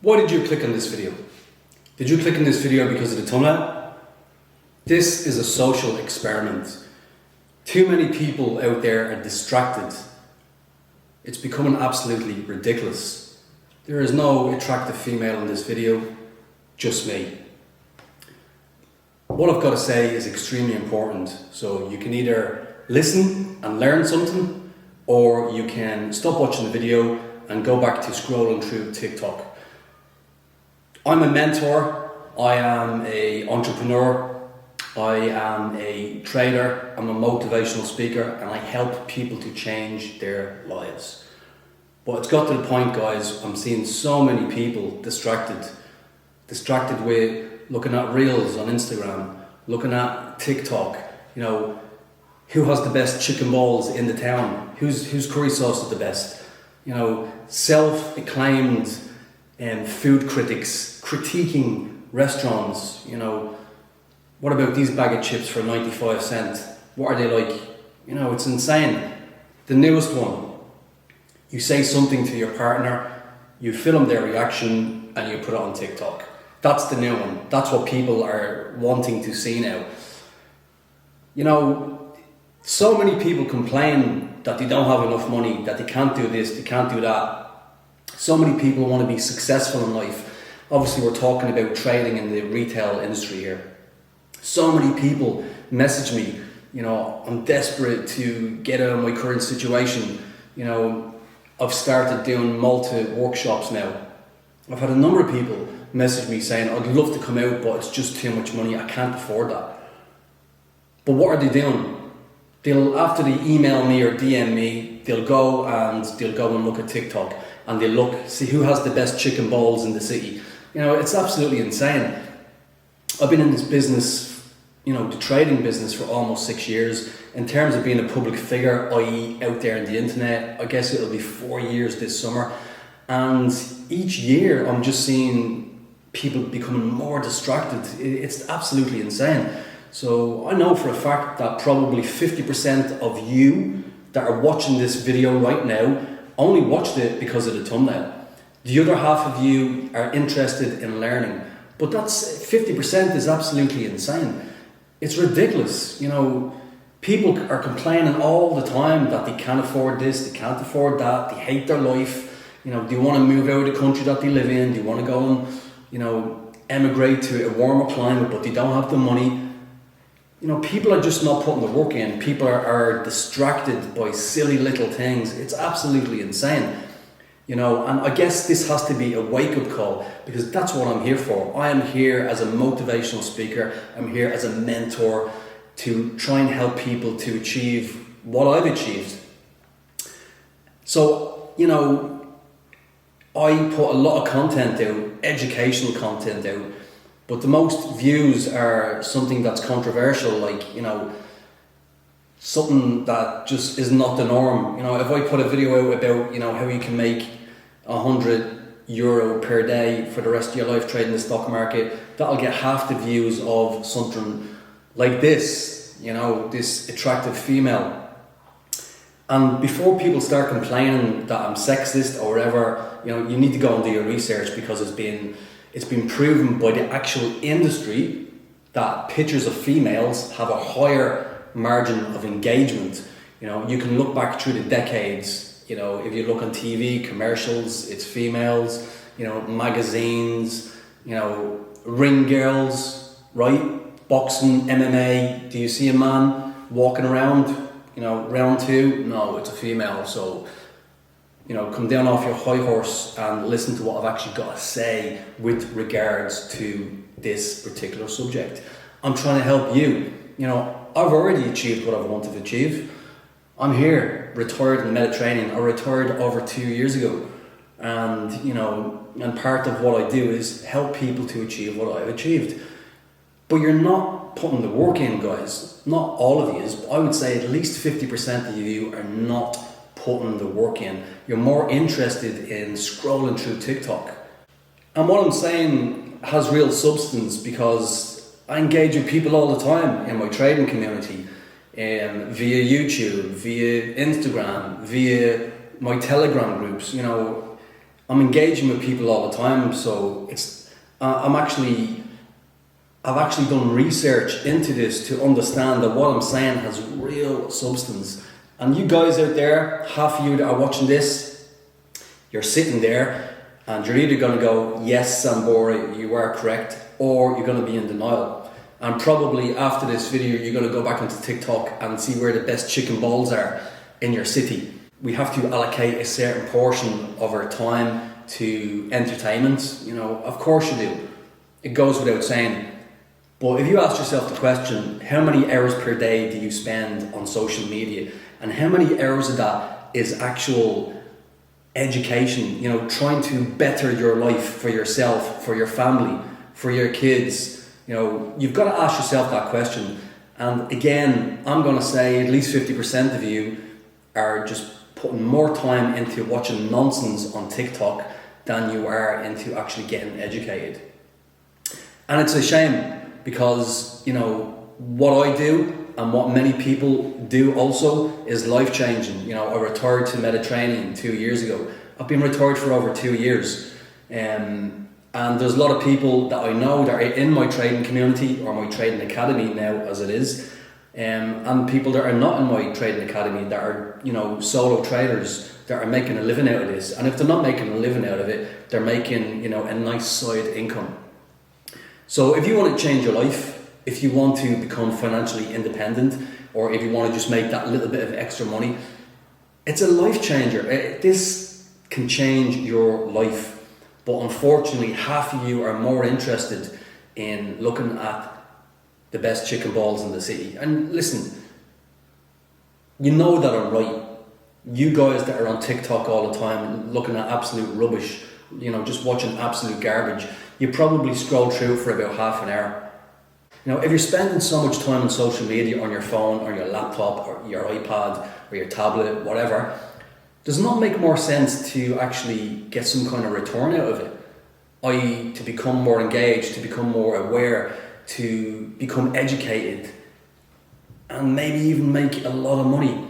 Why did you click on this video? Did you click on this video because of the thumbnail? This is a social experiment. Too many people out there are distracted. It's becoming absolutely ridiculous. There is no attractive female in this video, just me. What I've got to say is extremely important, so you can either listen and learn something, or you can stop watching the video and go back to scrolling through TikTok. I'm a mentor, I am an entrepreneur, I am a trader, I'm a motivational speaker, and I help people to change their lives. But it's got to the point, guys, I'm seeing so many people distracted with looking at reels on Instagram, looking at TikTok, who has the best chicken balls in the town, whose curry sauce is the best, self-acclaimed food critics critiquing restaurants, what about these bag of chips for 95 cents? What are they like? It's insane. The newest one, you say something to your partner, you film their reaction and you put it on TikTok. That's the new one. That's what people are wanting to see now. So many people complain that they don't have enough money, that they can't do this, they can't do that. So many people want to be successful in life. Obviously, we're talking about trading in the retail industry here. So many people message me, I'm desperate to get out of my current situation. I've started doing multi-workshops now. I've had a number of people message me saying, I'd love to come out, but it's just too much money, I can't afford that. But what are they doing? After they email me or DM me, they'll go and look at TikTok and they'll see who has the best chicken balls in the city. It's absolutely insane. I've been in this business, the trading business, for almost 6 years. In terms of being a public figure, i.e. out there on the internet, I guess it'll be 4 years this summer. And each year I'm just seeing people becoming more distracted. It's absolutely insane. So I know for a fact that probably 50% of you that are watching this video right now only watched it because of the thumbnail. The other half of you are interested in learning. But that's 50% is absolutely insane. It's ridiculous. People are complaining all the time that they can't afford this, they can't afford that, they hate their life. They want to move out of the country that they live in, they want to go and, emigrate to a warmer climate, but they don't have the money. People are just not putting the work in. People are distracted by silly little things. It's absolutely insane. And I guess this has to be a wake-up call, because that's what I'm here for. I am here as a motivational speaker. I'm here as a mentor to try and help people to achieve what I've achieved. So, I put a lot of content out, educational content out, but the most views are something that's controversial, like, something that just is not the norm. If I put a video out about, how you can make €100 per day for the rest of your life trading the stock market, that'll get half the views of something like this, this attractive female. And before people start complaining that I'm sexist or whatever, you need to go and do your research, because it's been proven by the actual industry that pictures of females have a higher margin of engagement. You can look back through the decades. If you look on TV, commercials, it's females, magazines, ring girls, right? Boxing, MMA. Do you see a man walking around, round two? No, it's a female. So, come down off your high horse and listen to what I've actually got to say with regards to this particular subject. I'm trying to help you. I've already achieved what I've wanted to achieve. I'm here, retired in Mediterranean. I retired over 2 years ago. And, and part of what I do is help people to achieve what I've achieved. But you're not putting the work in, guys. Not all of you. I would say at least 50% of you are not putting the work in. You're more interested in scrolling through TikTok. And what I'm saying has real substance, because I engage with people all the time in my trading community. Via YouTube, via Instagram, via my Telegram groups, I'm engaging with people all the time, so I've actually done research into this to understand that what I'm saying has real substance. And you guys out there, half of you that are watching this, you're sitting there and you're either going to go, yes, Sambora, you are correct, or you're going to be in denial. And probably after this video, you're going to go back into TikTok and see where the best chicken balls are in your city. We have to allocate a certain portion of our time to entertainment. You know, of course you do. It goes without saying. But if you ask yourself the question, how many hours per day do you spend on social media? And how many hours of that is actual education, you know, trying to better your life for yourself, for your family, for your kids? You know, you've got to ask yourself that question. And again, I'm going to say at least 50% of you are just putting more time into watching nonsense on TikTok than you are into actually getting educated. And it's a shame because, you know, what I do and what many people do also is life-changing. You know, I retired to Mediterranean 2 years ago. I've been retired for over 2 years. And there's a lot of people that I know that are in my trading community or my trading academy now as it is. And people that are not in my trading academy that are, you know, solo traders that are making a living out of this. And if they're not making a living out of it, they're making, you know, a nice side income. So if you want to change your life, if you want to become financially independent, or if you want to just make that little bit of extra money, it's a life changer. This can change your life. But unfortunately, half of you are more interested in looking at the best chicken balls in the city. And listen, you know that I'm right. You guys that are on TikTok all the time looking at absolute rubbish, you know, just watching absolute garbage, you probably scroll through for about half an hour. You know, if you're spending so much time on social media on your phone or your laptop or your iPad or your tablet, whatever, does it not make more sense to actually get some kind of return out of it? i.e. to become more engaged, to become more aware, to become educated, and maybe even make a lot of money.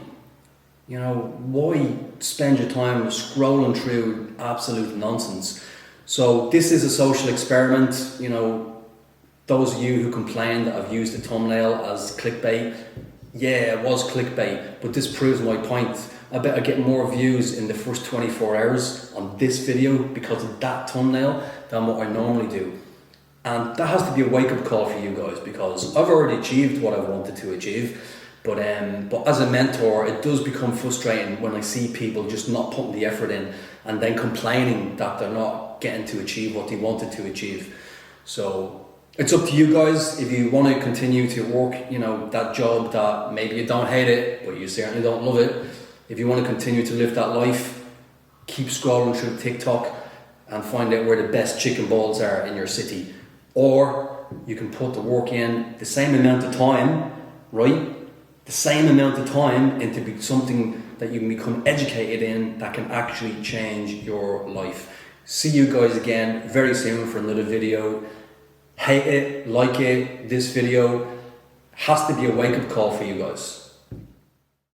You know, why spend your time scrolling through absolute nonsense? So this is a social experiment. You know, those of you who complain that I've used the thumbnail as clickbait, yeah, it was clickbait, but this proves my point. I bet I get more views in the first 24 hours on this video because of that thumbnail than what I normally do. And that has to be a wake-up call for you guys, because I've already achieved what I wanted to achieve. But as a mentor, it does become frustrating when I see people just not putting the effort in and then complaining that they're not getting to achieve what they wanted to achieve. So it's up to you guys. If you want to continue to work, you know, that job that maybe you don't hate it, but you certainly don't love it. If you want to continue to live that life, keep scrolling through TikTok and find out where the best chicken balls are in your city. Or you can put the work in the same amount of time, right? The same amount of time into something that you can become educated in that can actually change your life. See you guys again very soon for another video. Hate it, like it, this video has to be a wake-up call for you guys.